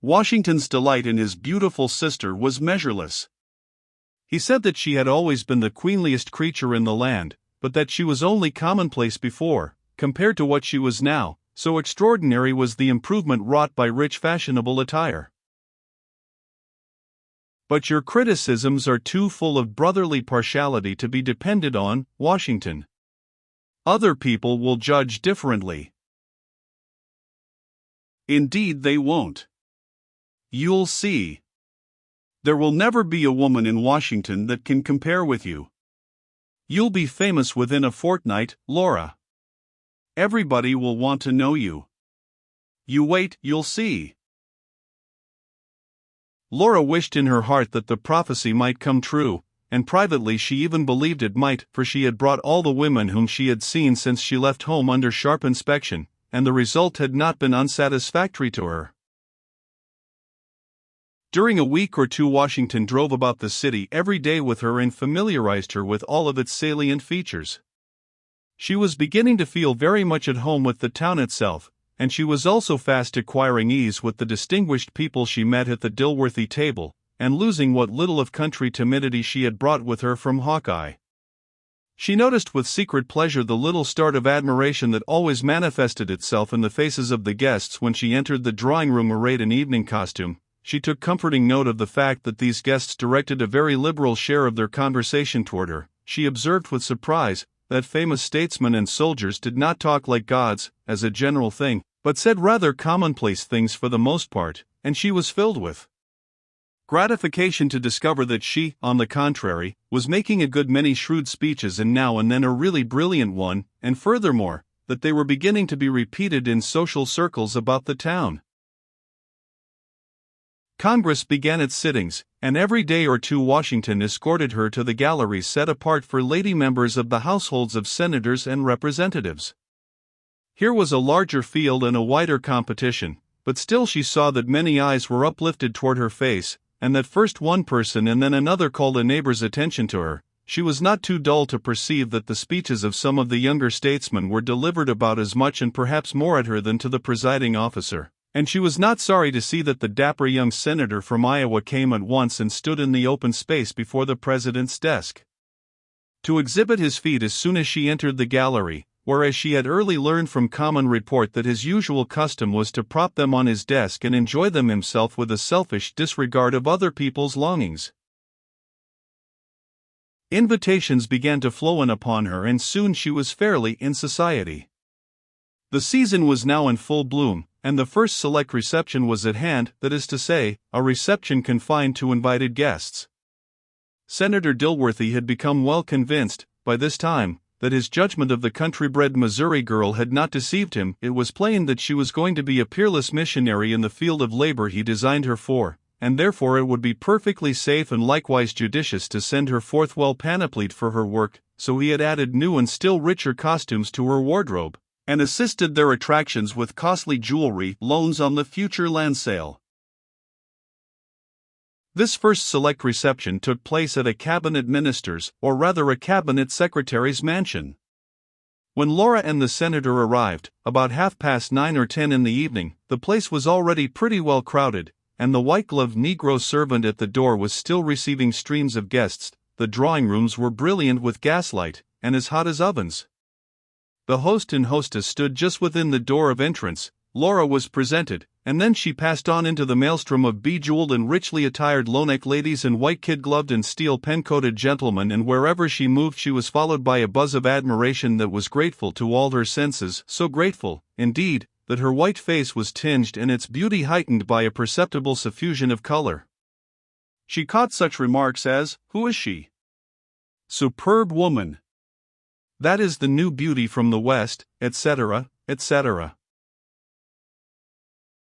Washington's delight in his beautiful sister was measureless. He said that she had always been the queenliest creature in the land, but that she was only commonplace before, compared to what she was now, so extraordinary was the improvement wrought by rich fashionable attire. But your criticisms are too full of brotherly partiality to be depended on, Washington. Other people will judge differently. Indeed they won't. You'll see. There will never be a woman in Washington that can compare with you. You'll be famous within a fortnight, Laura. Everybody will want to know you. You wait, you'll see. Laura wished in her heart that the prophecy might come true, and privately she even believed it might, for she had brought all the women whom she had seen since she left home under sharp inspection, and the result had not been unsatisfactory to her. During a week or two Washington drove about the city every day with her and familiarized her with all of its salient features. She was beginning to feel very much at home with the town itself, and she was also fast acquiring ease with the distinguished people she met at the Dilworthy table, and losing what little of country timidity she had brought with her from Hawkeye. She noticed with secret pleasure the little start of admiration that always manifested itself in the faces of the guests when she entered the drawing room arrayed in evening costume. She took comforting note of the fact that these guests directed a very liberal share of their conversation toward her. She observed with surprise that famous statesmen and soldiers did not talk like gods, as a general thing, but said rather commonplace things for the most part, and she was filled with gratification to discover that she, on the contrary, was making a good many shrewd speeches and now and then a really brilliant one, and furthermore, that they were beginning to be repeated in social circles about the town. Congress began its sittings, and every day or two Washington escorted her to the galleries set apart for lady members of the households of senators and representatives. Here was a larger field and a wider competition, but still she saw that many eyes were uplifted toward her face, and that first one person and then another called a neighbor's attention to her. She was not too dull to perceive that the speeches of some of the younger statesmen were delivered about as much and perhaps more at her than to the presiding officer. And she was not sorry to see that the dapper young senator from Iowa came at once and stood in the open space before the president's desk to exhibit his feet as soon as she entered the gallery, whereas she had early learned from common report that his usual custom was to prop them on his desk and enjoy them himself with a selfish disregard of other people's longings. Invitations began to flow in upon her and soon she was fairly in society. The season was now in full bloom, and the first select reception was at hand, that is to say, a reception confined to invited guests. Senator Dilworthy had become well convinced, by this time, that his judgment of the country-bred Missouri girl had not deceived him. It was plain that she was going to be a peerless missionary in the field of labor he designed her for, and therefore it would be perfectly safe and likewise judicious to send her forth well panoplied for her work, so he had added new and still richer costumes to her wardrobe, and assisted their attractions with costly jewelry loans on the future land sale. This first select reception took place at a cabinet minister's, or rather a cabinet secretary's mansion. When Laura and the senator arrived, about 9:30 or 10 in the evening, the place was already pretty well crowded, and the white-gloved Negro servant at the door was still receiving streams of guests. The drawing rooms were brilliant with gaslight, and as hot as ovens. The host and hostess stood just within the door of entrance. Laura was presented, and then she passed on into the maelstrom of bejeweled and richly attired low-neck ladies and white kid-gloved and steel pen-coated gentlemen, and wherever she moved she was followed by a buzz of admiration that was grateful to all her senses, so grateful, indeed, that her white face was tinged and its beauty heightened by a perceptible suffusion of color. She caught such remarks as, "Who is she?" "Superb woman." "That is the new beauty from the West," etc., etc.